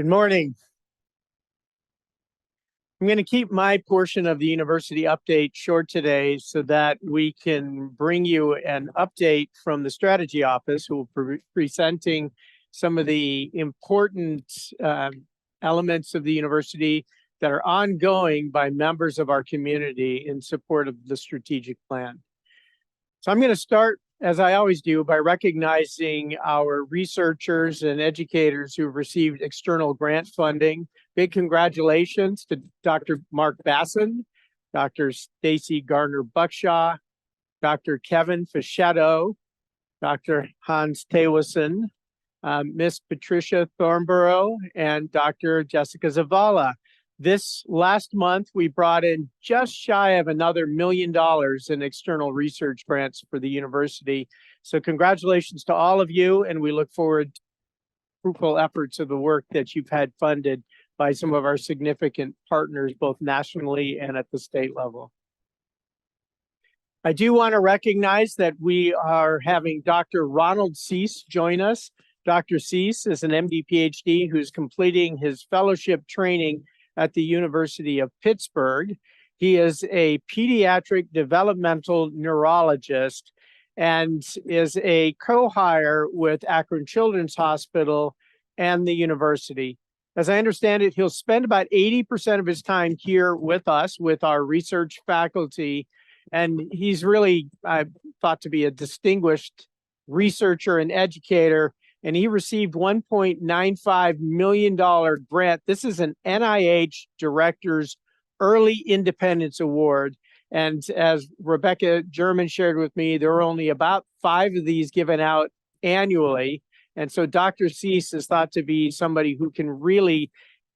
Good morning. I'm going to keep my portion of the university update short today so that we can bring you an update from the strategy office, who will be presenting some of the important elements of the university that are ongoing by members of our community in support of the strategic plan. So I'm going to start, as I always do, by recognizing our researchers and educators who've received external grant funding. Big congratulations to Dr. Mark Basson, Dr. Stacy Gardner-Buckshaw, Dr. Kevin Fischetto, Dr. Hans Tewison, Miss Patricia Thornborough, and Dr. Jessica Zavala. This last month, we brought in just shy of another $1 million in external research grants for the university. So congratulations to all of you, and we look forward to fruitful efforts of the work that you've had funded by some of our significant partners, both nationally and at the state level. I do want to recognize that we are having Dr. Ronald C join us. Dr. C is an MD PhD who's completing his fellowship training at the University of Pittsburgh. He is a pediatric developmental neurologist and is a co-hire with Akron Children's Hospital and the university. As I understand it, he'll spend about 80% of his time here with us, with our research faculty, and he's really thought to be a distinguished researcher and educator, and he received $1.95 million grant. This is an NIH Director's Early Independence Award. And as Rebecca German shared with me, there are only about 5 of these given out annually. And so Dr. Cease is thought to be somebody who can really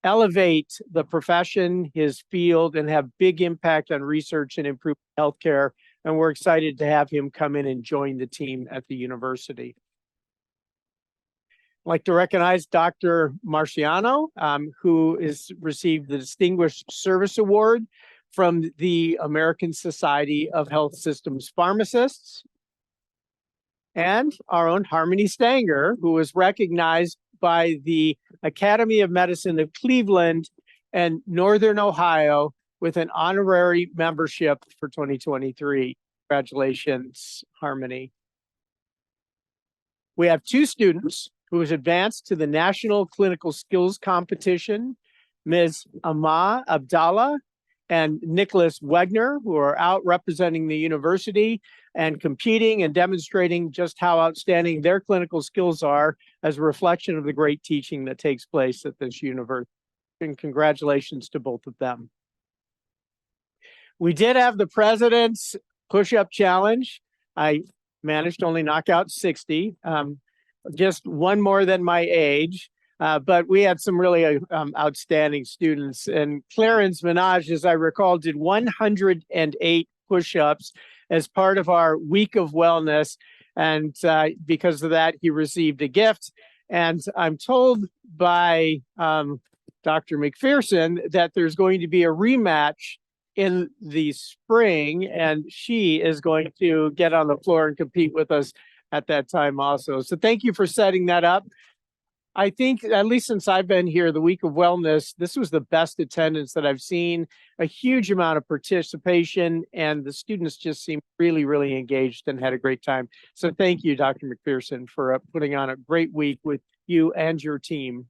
elevate the profession, his field, and have big impact on research and improve healthcare. And we're excited to have him come in and join the team at the university. I'd like to recognize Dr. Mariano, who has received the Distinguished Service Award from the American Society of Health Systems Pharmacists. And our own Harmony Stanger, who was recognized by the Academy of Medicine of Cleveland and Northern Ohio with an honorary membership for 2023. Congratulations, Harmony. We have 2 students who has advanced to the National Clinical Skills Competition, Ms. Amma Abdallah and Nicholas Wegner, who are out representing the university and competing and demonstrating just how outstanding their clinical skills are as a reflection of the great teaching that takes place at this university. And congratulations to both of them. We did have the President's Push-Up Challenge. I managed to only knock out 60. Just one more than my age, but we had some really outstanding students. And Clarence Minaj, as I recall, did 108 push-ups as part of our week of wellness. And because of that, he received a gift. And I'm told by Dr. McPherson that there's going to be a rematch in the spring, and she is going to get on the floor and compete with us at that time also. So thank you for setting that up. I think, at least since I've been here, the Week of Wellness, this was the best attendance that I've seen, a huge amount of participation, and the students just seemed really, really engaged and had a great time. So thank you, Dr. McPherson, for putting on a great week with you and your team.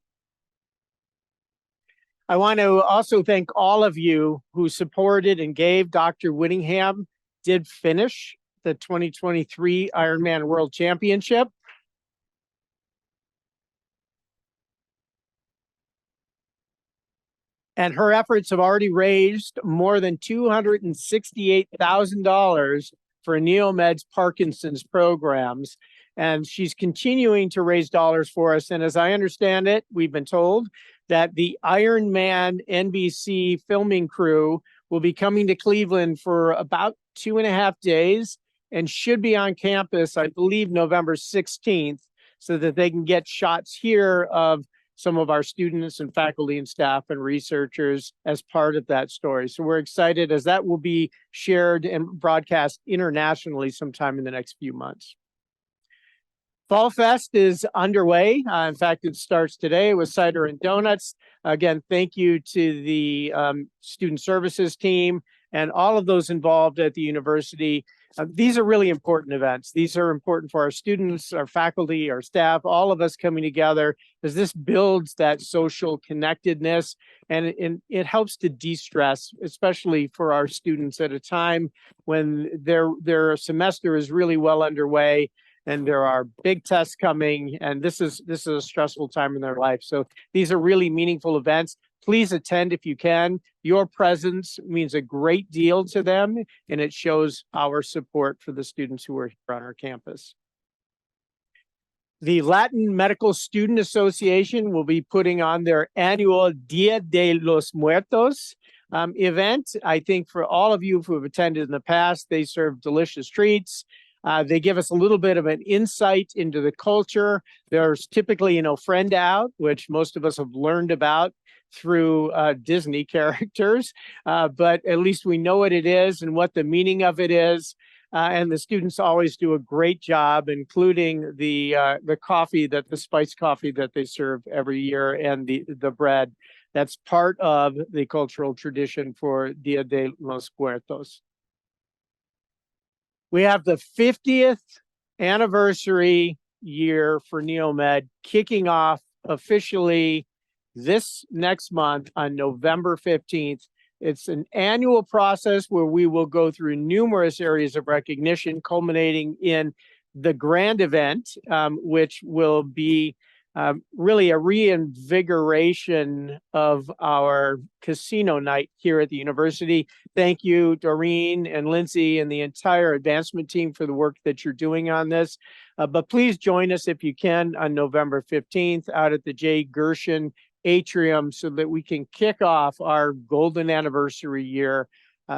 I want to also thank all of you who supported and gave. Dr. Whittingham did finish the 2023 Ironman World Championship. And her efforts have already raised more than $268,000 for NeoMed's Parkinson's programs. And she's continuing to raise dollars for us. And as I understand it, we've been told that the Ironman NBC filming crew will be coming to Cleveland for about 2.5 days and should be on campus, I believe, November 16th, so that they can get shots here of some of our students and faculty and staff and researchers as part of that story. So we're excited, as that will be shared and broadcast internationally sometime in the next few months. Fall Fest is underway. In fact, it starts today with cider and donuts. Again, thank you to the student services team and all of those involved at the university. These are really important events. These are important for our students, our faculty, our staff, all of us coming together, as this builds that social connectedness, and it helps to de-stress, especially for our students at a time when their semester is really well underway and there are big tests coming, and this is a stressful time in their life. So these are really meaningful events. Please attend if you can. Your presence means a great deal to them, and it shows our support for the students who are here on our campus. The Latin Medical Student Association will be putting on their annual Dia de los Muertos event. I think for all of you who have attended in the past, they serve delicious treats. They give us a little bit of an insight into the culture. There's typically, friend out, which most of us have learned about through Disney characters, but at least we know what it is and what the meaning of it is. And the students always do a great job, including the coffee, the spiced coffee that they serve every year, and the bread. That's part of the cultural tradition for Dia de los Muertos. We have the 50th anniversary year for NeoMed kicking off officially this next month on November 15th. It's an annual process where we will go through numerous areas of recognition, culminating in the grand event, which will be really a reinvigoration of our casino night here at the university. Thank you, Doreen and Lindsay and the entire advancement team for the work that you're doing on this. But please join us if you can on November 15th out at the J. Gershon Atrium so that we can kick off our golden anniversary year.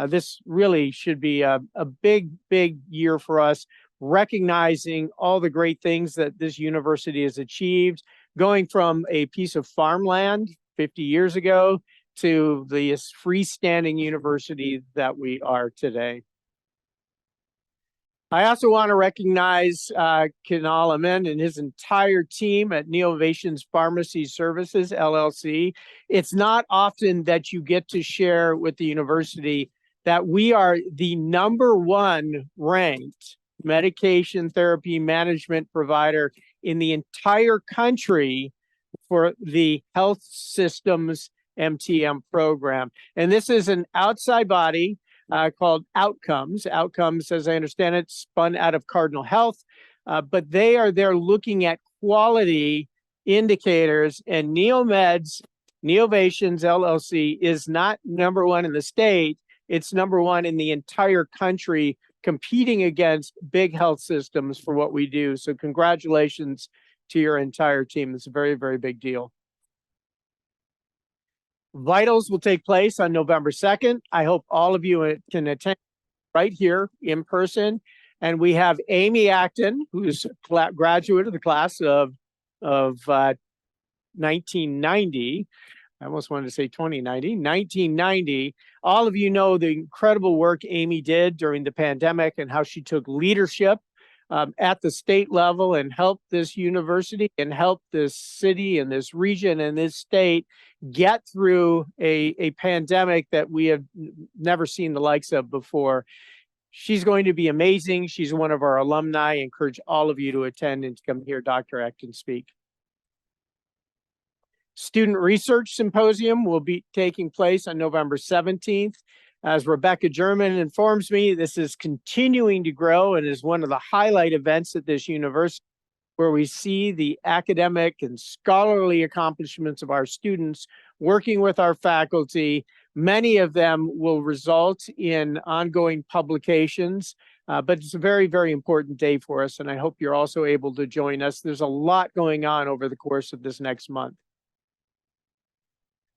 This really should be a big, big year for us, recognizing all the great things that this university has achieved, going from a piece of farmland 50 years ago to the freestanding university that we are today. I also want to recognize Kunal Amin and his entire team at Ovations Pharmacy Services, LLC. It's not often that you get to share with the university that we are the #1 ranked medication therapy management provider in the entire country for the health systems MTM program. And this is an outside body called Outcomes. Outcomes, as I understand it, spun out of Cardinal Health, but they are there looking at quality indicators, and NeoMed's Neovations LLC is not #1 in the state, it's #1 in the entire country, competing against big health systems for what we do. So congratulations to your entire team. It's a very, very big deal. Vitals will take place on November 2nd. I hope all of you can attend right here in person. And we have Amy Acton, who's a graduate of the class of 1990. I almost wanted to say 1990. All of you know the incredible work Amy did during the pandemic and how she took leadership at the state level and helped this university and helped this city and this region and this state get through a pandemic that we have never seen the likes of before. She's going to be amazing. She's one of our alumni. I encourage all of you to attend and to come hear Dr. Acton speak. Student Research Symposium will be taking place on November 17th. As Rebecca German informs me, this is continuing to grow and is one of the highlight events at this university, where we see the academic and scholarly accomplishments of our students working with our faculty. Many of them will result in ongoing publications, but it's a very, very important day for us, and I hope you're also able to join us. There's a lot going on over the course of this next month.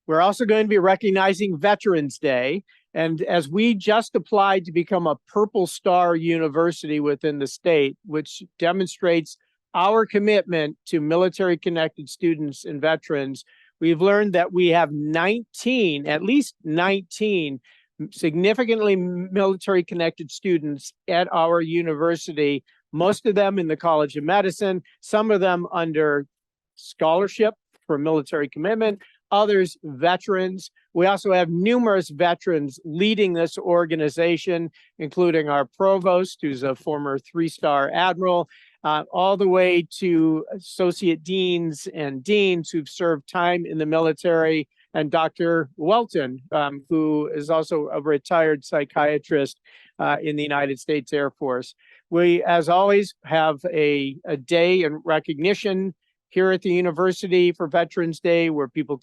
We're also going to be recognizing Veterans Day. And as we just applied to become a Purple Star University within the state, which demonstrates our commitment to military-connected students and veterans, we've learned that we have at least 19 significantly military-connected students at our university most of them in the College of Medicine, some of them under scholarship for military commitment, others veterans. We also have numerous veterans leading this organization, including our provost, who's a former 3-star admiral, all the way to associate deans and deans who've served time in the military, and Dr. Welton, who is also a retired psychiatrist in the United States Air Force. We, as always, have a day in recognition here at the university for Veterans Day, where people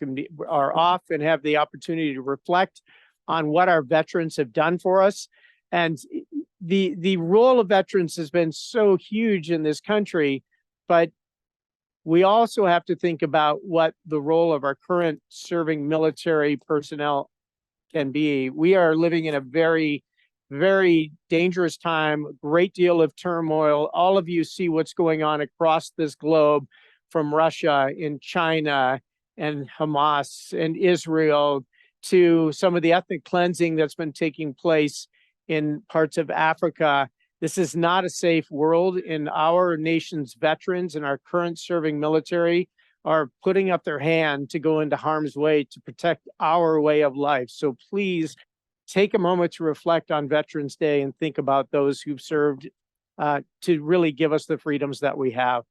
are off and have the opportunity to reflect on what our veterans have done for us. And the role of veterans has been so huge in this country, but we also have to think about what the role of our current serving military personnel can be. We are living in a very, very dangerous time, a great deal of turmoil. All of you see what's going on across this globe, from Russia and China and Hamas and Israel to some of the ethnic cleansing that's been taking place in parts of Africa. This is not a safe world, and our nation's veterans and our current serving military are putting up their hand to go into harm's way to protect our way of life. So please take a moment to reflect on Veterans Day and think about those who've served to really give us the freedoms that we have.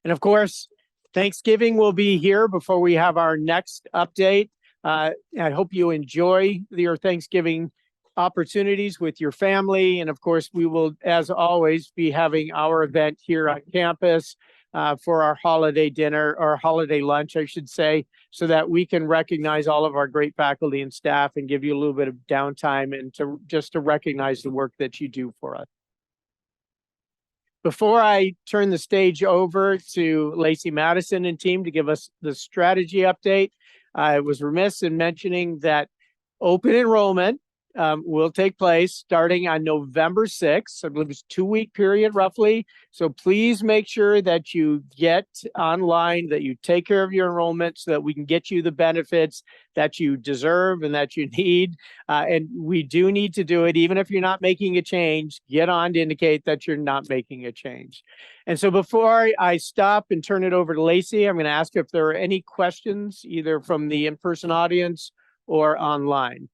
And of course, Thanksgiving will be here before we have our next update. I hope you enjoy your Thanksgiving opportunities with your family. And of course, we will, as always, be having our event here on campus for our holiday dinner, or holiday lunch, I should say, so that we can recognize all of our great faculty and staff and give you a little bit of downtime and to recognize the work that you do for us. Before I turn the stage over to Lacey Madison and team to give us the strategy update, I was remiss in mentioning that open enrollment will take place starting on November 6th. I believe it's a 2-week period roughly. So please make sure that you get online, that you take care of your enrollment so that we can get you the benefits that you deserve and that you need. And we do need to do it, even if you're not making a change, get on to indicate that you're not making a change. And so before I stop and turn it over to Lacey, I'm going to ask if there are any questions, either from the in-person audience or online.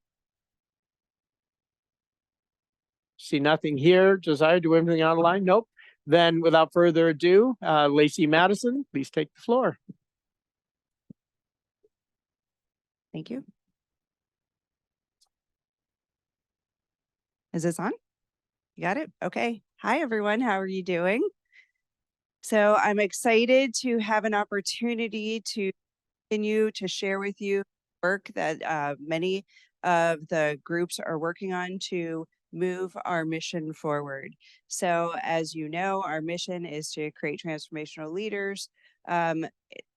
See nothing here. Josiah, do anything online? Nope. Then without further ado, Lacey Madison, please take the floor. Thank you. Is this on? You got it? Okay. Hi, everyone. How are you doing? So I'm excited to have an opportunity to continue to share with you work that many of the groups are working on to move our mission forward. So as you know, our mission is to create transformational leaders,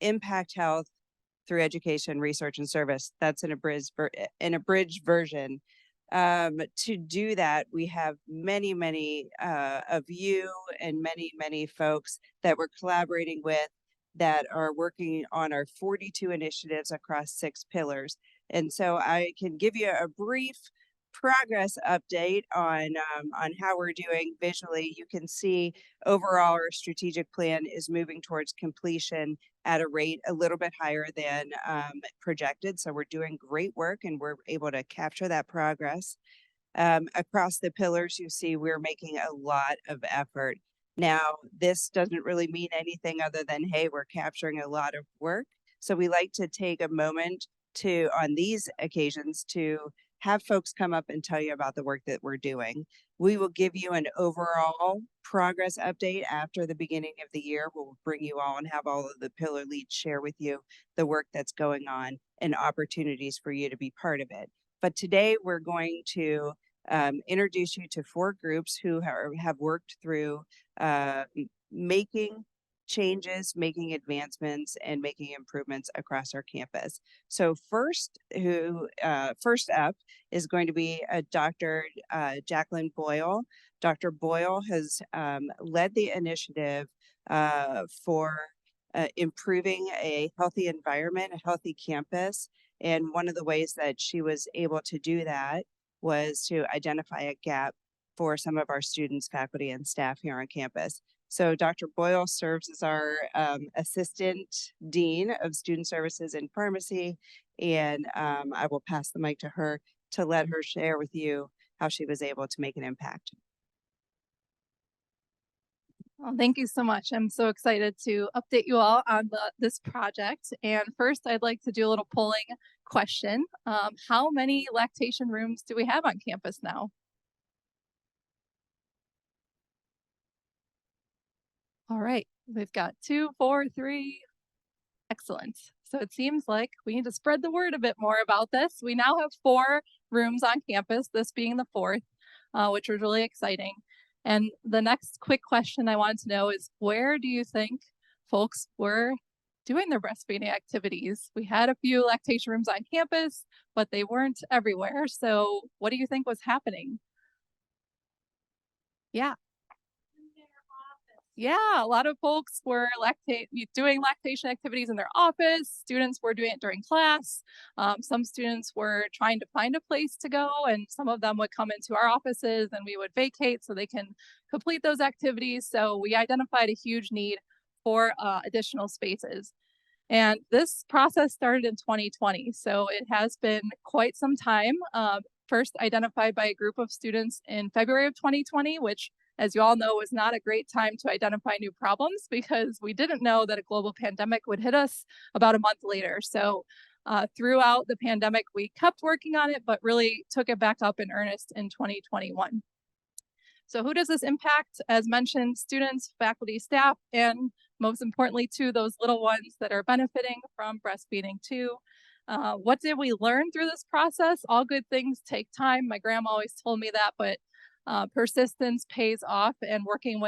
impact health through education, research, and service. That's an abridged version. To do that, we have many of you and many folks that we're collaborating with that are working on our 42 initiatives across 6 pillars. And so I can give you a brief progress update on how we're doing visually. You can see overall our strategic plan is moving towards completion at a rate a little bit higher than projected. So we're doing great work and we're able to capture that progress. Across the pillars, you see we're making a lot of effort. Now, this doesn't really mean anything other than, hey, we're capturing a lot of work. So we like to take a moment to, on these occasions, to have folks come up and tell you about the work that we're doing. We will give you an overall progress update after the beginning of the year. We'll bring you all and have all of the pillar leads share with you the work that's going on and opportunities for you to be part of it. But today we're going to introduce you to 4 groups who have worked through making changes, making advancements, and making improvements across our campus. So first up is going to be Dr. Jacqueline Boyle. Dr. Boyle has led the initiative for improving a healthy environment, a healthy campus. And one of the ways that she was able to do that was to identify a gap for some of our students, faculty, and staff here on campus. So Dr. Boyle serves as our Assistant Dean of Student Services and Pharmacy, and I will pass the mic to her to let her share with you how she was able to make an impact. Well, thank you so much. I'm so excited to update you all on this project. And first, I'd like to do a little polling question. How many lactation rooms do we have on campus now? All right, we've got 2, 4, 3. Excellent. So it seems like we need to spread the word a bit more about this. We now have 4 rooms on campus, this being the 4th, which was really exciting. And the next quick question I wanted to know is, where do you think folks were doing their breastfeeding activities? We had a few lactation rooms on campus, but they weren't everywhere. So what do you think was happening? Yeah. Yeah, a lot of folks were doing lactation activities in their office. Students were doing it during class. Some students were trying to find a place to go, and some of them would come into our offices and we would vacate so they can complete those activities. So we identified a huge need for additional spaces. And this process started in 2020, so it has been quite some time. First identified by a group of students in February of 2020, which, as you all know, was not a great time to identify new problems because we didn't know that a global pandemic would hit us about a month later. So throughout the pandemic, we kept working on it, but really took it back up in earnest in 2021. So who does this impact? As mentioned, students, faculty, staff, and most importantly, too, those little ones that are benefiting from breastfeeding too. What did we learn through this process? All good things take time. My grandma always told me that, but persistence pays off, and working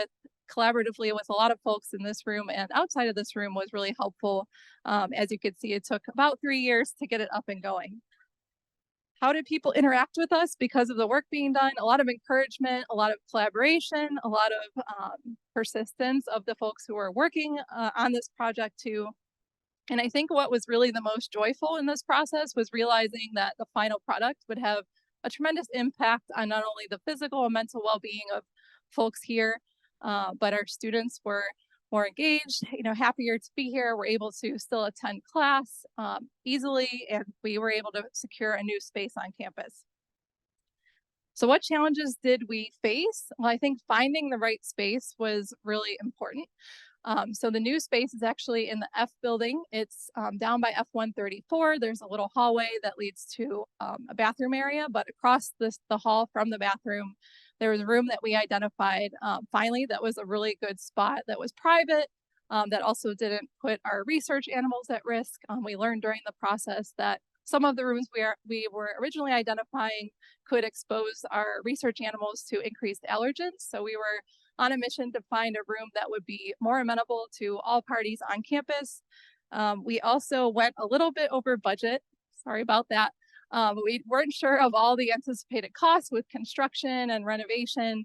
collaboratively with a lot of folks in this room and outside of this room was really helpful. As you could see, it took about 3 years to get it up and going. How did people interact with us because of the work being done? A lot of encouragement, a lot of collaboration, a lot of persistence of the folks who were working on this project too. And I think what was really the most joyful in this process was realizing that the final product would have a tremendous impact on not only the physical and mental well-being of folks here, but our students were more engaged, happier to be here. We're able to still attend class easily, and we were able to secure a new space on campus. So what challenges did we face? Well, I think finding the right space was really important. So the new space is actually in the F building. It's down by F134. There's a little hallway that leads to a bathroom area, but across the hall from the bathroom, there was a room that we identified finally that was a really good spot that was private, that also didn't put our research animals at risk. We learned during the process that some of the rooms we were originally identifying could expose our research animals to increased allergens. So we were on a mission to find a room that would be more amenable to all parties on campus. We also went a little bit over budget. Sorry about that. We weren't sure of all the anticipated costs with construction and renovation.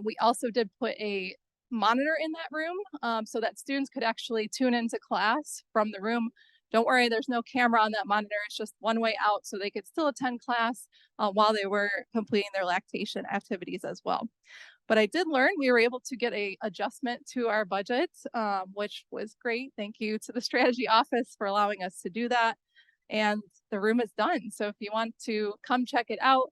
We also did put a monitor in that room so that students could actually tune into class from the room. Don't worry, there's no camera on that monitor. It's just one way out so they could still attend class while they were completing their lactation activities as well. But I did learn we were able to get an adjustment to our budget, which was great. Thank you to the strategy office for allowing us to do that. And the room is done. So if you want to come check it out,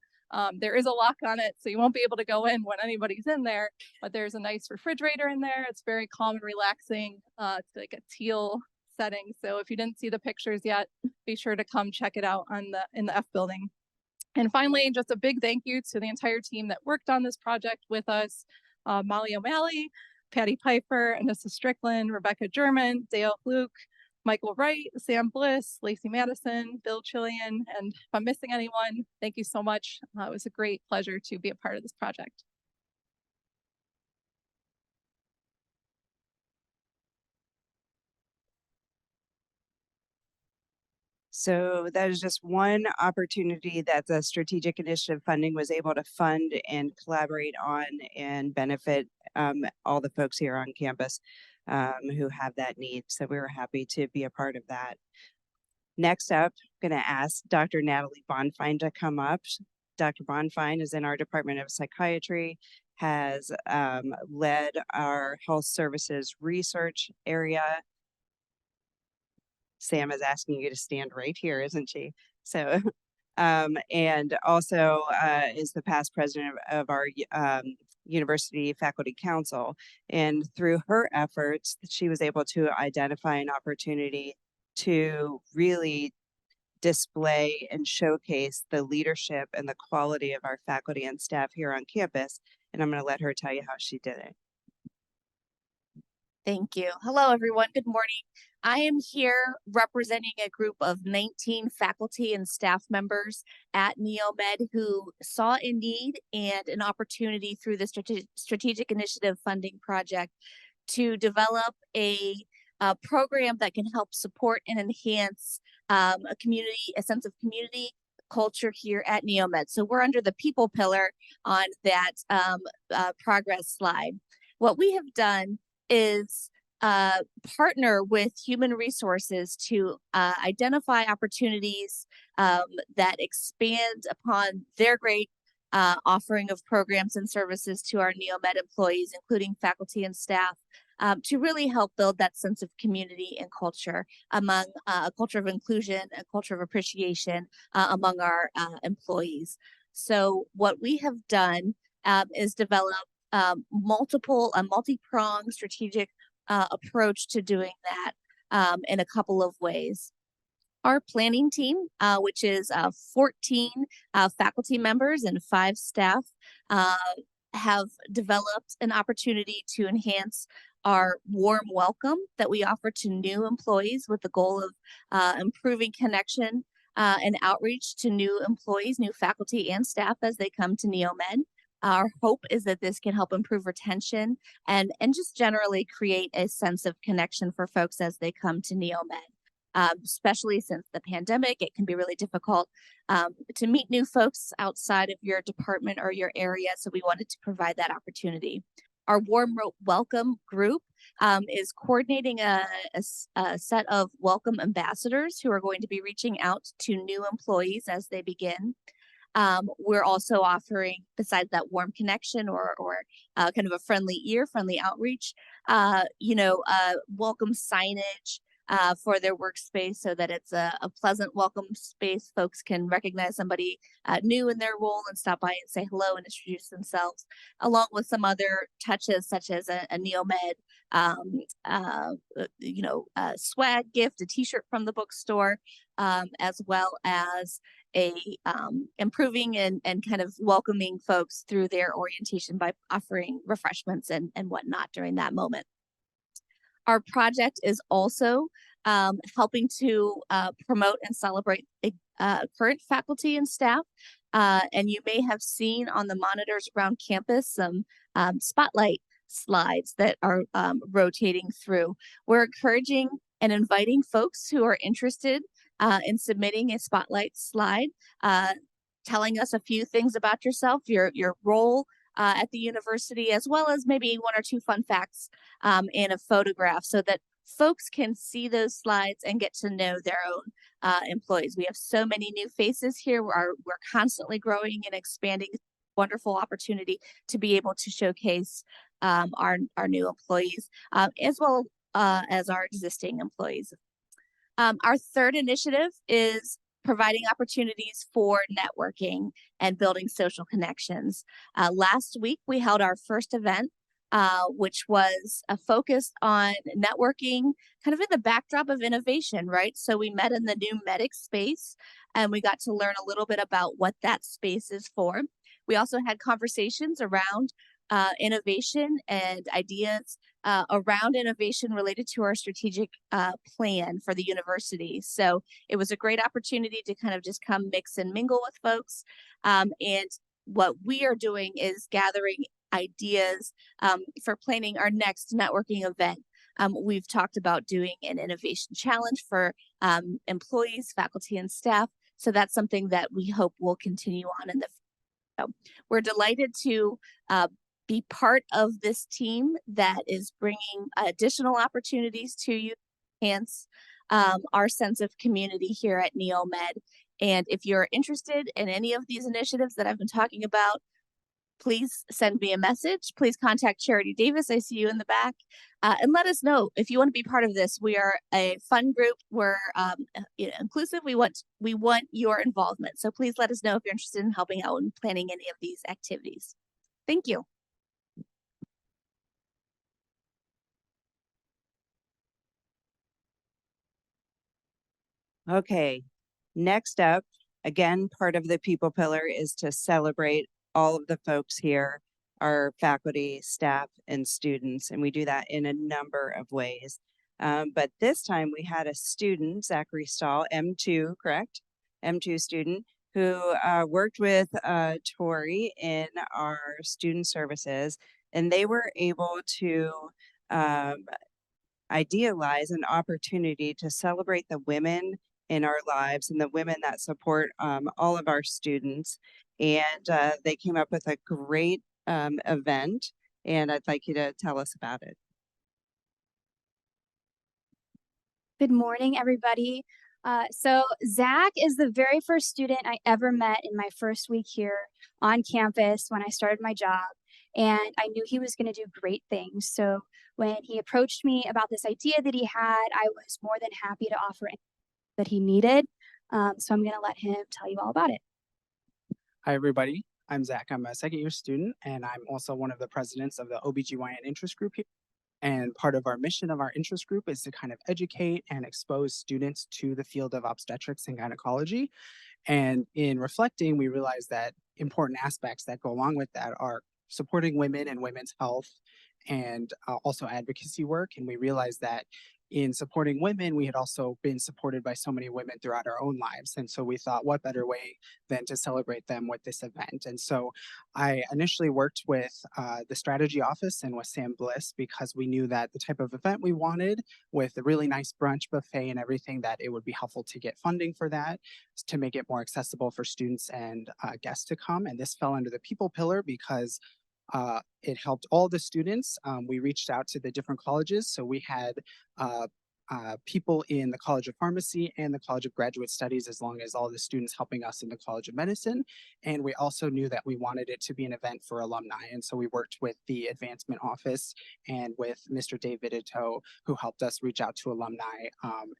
there is a lock on it, so you won't be able to go in when anybody's in there, but there's a nice refrigerator in there. It's very calm and relaxing. It's like a teal setting. So if you didn't see the pictures yet, be sure to come check it out in the F building. And finally, just a big thank you to the entire team that worked on this project with us. Molly O'Malley, Patty Piper, Anissa Strickland, Rebecca German, Dale Luke, Michael Wright, Sam Bliss, Lacey Madison, Bill Chillian, and if I'm missing anyone, thank you so much. It was a great pleasure to be a part of this project. So that is just one opportunity that the strategic initiative funding was able to fund and collaborate on and benefit all the folks here on campus who have that need. So we were happy to be a part of that. Next up, I'm going to ask Dr. Natalie Bonfine to come up. Dr. Bonfine is in our Department of Psychiatry, has led our health services research area. Sam is asking you to stand right here, isn't she? So, and also is the past president of our University Faculty Council. And through her efforts, she was able to identify an opportunity to really display and showcase the leadership and the quality of our faculty and staff here on campus. And I'm going to let her tell you how she did it. Thank you. Hello, everyone. Good morning. I am here representing a group of 19 faculty and staff members at NeoMed who saw a need and an opportunity through the Strategic Initiative Funding Project to develop a program that can help support and enhance a sense of community culture here at NeoMed. So we're under the people pillar on that progress slide. What we have done is partner with human resources to identify opportunities that expand upon their great offering of programs and services to our NeoMed employees, including faculty and staff, to really help build that sense of community and culture among a culture of inclusion, a culture of appreciation among our employees. So what we have done is develop a multi-pronged strategic approach to doing that in a couple of ways. Our planning team, which is 14 faculty members and 5 staff, have developed an opportunity to enhance our warm welcome that we offer to new employees with the goal of improving connection and outreach to new employees, new faculty and staff as they come to NeoMed. Our hope is that this can help improve retention and just generally create a sense of connection for folks as they come to NeoMed. Especially since the pandemic, it can be really difficult to meet new folks outside of your department or your area. So we wanted to provide that opportunity. Our warm welcome group is coordinating a set of welcome ambassadors who are going to be reaching out to new employees as they begin. We're also offering, besides that warm connection or kind of a friendly ear, friendly outreach, welcome signage for their workspace so that it's a pleasant welcome space. Folks can recognize somebody new in their role and stop by and say hello and introduce themselves, along with some other touches such as a NeoMed swag gift, a t-shirt from the bookstore, as well as a improving and kind of welcoming folks through their orientation by offering refreshments and whatnot during that moment. Our project is also helping to promote and celebrate current faculty and staff. And you may have seen on the monitors around campus some spotlight slides that are rotating through. We're encouraging and inviting folks who are interested in submitting a spotlight slide, telling us a few things about yourself, your role at the university, as well as maybe 1 or 2 fun facts in a photograph so that folks can see those slides and get to know their own employees. We have so many new faces here. We're constantly growing and expanding. Wonderful opportunity to be able to showcase our new employees as well as our existing employees. Our third initiative is providing opportunities for networking and building social connections. Last week, we held our first event, which was focused on networking kind of in the backdrop of innovation, right? So we met in the new medic space and we got to learn a little bit about what that space is for. We also had conversations around innovation and ideas around innovation related to our strategic plan for the university. So it was a great opportunity to kind of just come mix and mingle with folks. And what we are doing is gathering ideas for planning our next networking event. We've talked about doing an innovation challenge for employees, faculty, and staff. So that's something that we hope will continue on in the future. So we're delighted to be part of this team that is bringing additional opportunities to you, enhance our sense of community here at NeoMed. And if you're interested in any of these initiatives that I've been talking about, please send me a message. Please contact Charity Davis. I see you in the back. And let us know if you want to be part of this. We are a fun group. We're inclusive. We want your involvement. So please let us know if you're interested in helping out and planning any of these activities. Thank you. Okay, next up, again, part of the people pillar is to celebrate all of the folks here, our faculty, staff, and students, and we do that in a number of ways. But this time we had a student, Zachary Stahl, M2, correct? M2 student, who worked with Tori in our student services, and they were able to idealize an opportunity to celebrate the women in our lives and the women that support all of our students. And they came up with a great event, and I'd like you to tell us about it. Good morning, everybody. So Zach is the very first student I ever met in my first week here on campus when I started my job. And I knew he was going to do great things. So when he approached me about this idea that he had, I was more than happy to offer anything that he needed. So I'm going to let him tell you all about it. Hi, everybody. I'm Zach. I'm a second-year student, and I'm also one of the presidents of the OBGYN interest group here. And part of our mission of our interest group is to kind of educate and expose students to the field of obstetrics and gynecology. And in reflecting, we realized that important aspects that go along with that are supporting women and women's health and also advocacy work. And we realized that in supporting women, we had also been supported by so many women throughout our own lives. And so we thought, what better way than to celebrate them with this event? And so I initially worked with the strategy office and with Sam Bliss because we knew that the type of event we wanted with a really nice brunch buffet and everything, that it would be helpful to get funding for that to make it more accessible for students and guests to come. And this fell under the people pillar because it helped all the students. We reached out to the different colleges. So we had people in the College of Pharmacy and the College of Graduate Studies, as long as all the students helping us in the College of Medicine. And we also knew that we wanted it to be an event for alumni. And so we worked with the advancement office and with Mr. David Ito, who helped us reach out to alumni.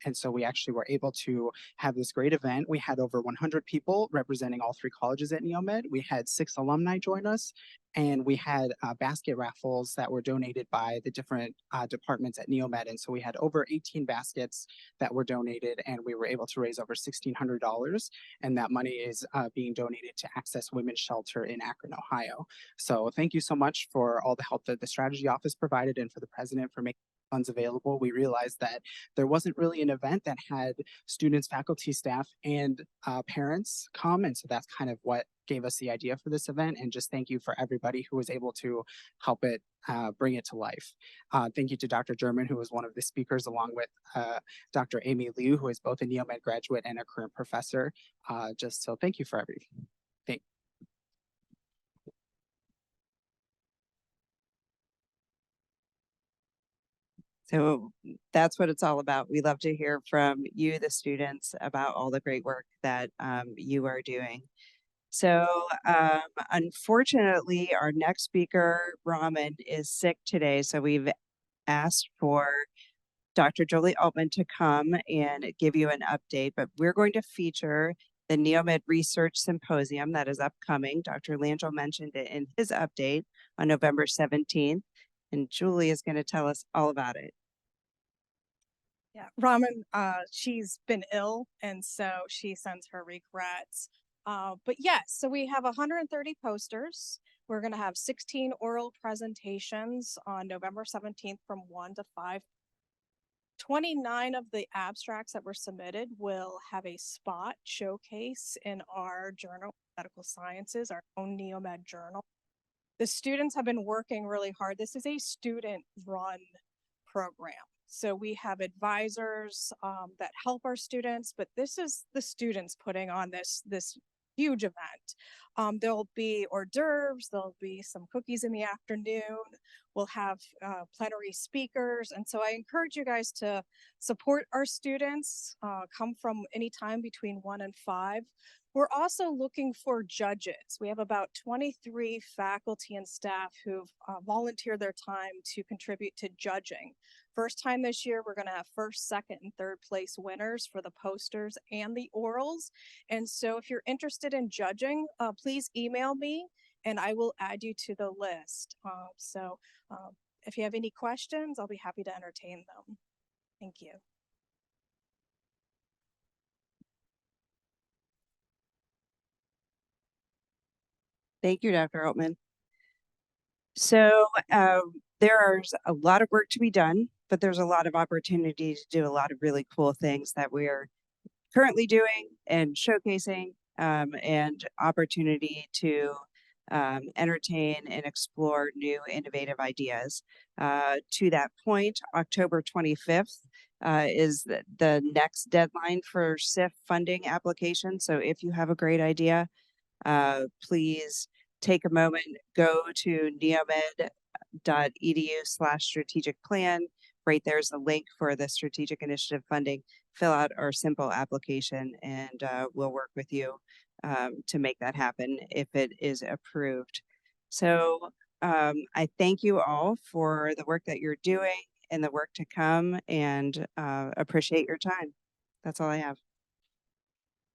And so we actually were able to have this great event. We had over 100 people representing all three colleges at NeoMed. We had 6 alumni join us. And we had basket raffles that were donated by the different departments at NeoMed. And so we had over 18 baskets that were donated, and we were able to raise over $1,600. And that money is being donated to Access Women's Shelter in Akron, Ohio. So thank you so much for all the help that the strategy office provided and for the president for making funds available. We realized that there wasn't really an event that had students, faculty, staff, and parents come. And so that's kind of what gave us the idea for this event. And just thank you for everybody who was able to help it bring it to life. Thank you to Dr. German, who was one of the speakers, along with Dr. Amy Liu, who is both a NeoMed graduate and a current professor. Just so thank you for everything. So that's what it's all about. We love to hear from you, the students, about all the great work that you are doing. So unfortunately, our next speaker, Raman, is sick today. So we've asked for Dr. Jolie Altman to come and give you an update, but we're going to feature the NeoMed Research Symposium that is upcoming. Dr. Langell mentioned it in his update on November 17th, and Julie is going to tell us all about it. Yeah, Raman, she's been ill, and so she sends her regrets. But yes, so we have 130 posters. We're going to have 16 oral presentations on November 17th from 1 to 5. 29 of the abstracts that were submitted will have a spot showcase in our journal, Medical Sciences, our own NeoMed journal. The students have been working really hard. This is a student-run program. So we have advisors that help our students, but this is the students putting on this huge event. There'll be hors d'oeuvres, there'll be some cookies in the afternoon. We'll have plenary speakers. And so I encourage you guys to support our students, come from any time between 1 and 5. We're also looking for judges. We have about 23 faculty and staff who've volunteered their time to contribute to judging. First time this year, we're going to have first, second, and third place winners for the posters and the orals. And so if you're interested in judging, please email me and I will add you to the list. If you have any questions, I'll be happy to entertain them. Thank you. Thank you, Dr. Altman. So there's a lot of work to be done, but there's a lot of opportunity to do a lot of really cool things that we're currently doing and showcasing, and opportunity to entertain and explore new innovative ideas. To that point, October 25th is the next deadline for SIF funding application. So if you have a great idea, please take a moment, go to neomed.edu/strategic plan. Right there's a link for the strategic initiative funding. Fill out our simple application and we'll work with you to make that happen if it is approved. So I thank you all for the work that you're doing and the work to come, and appreciate your time. That's all I have.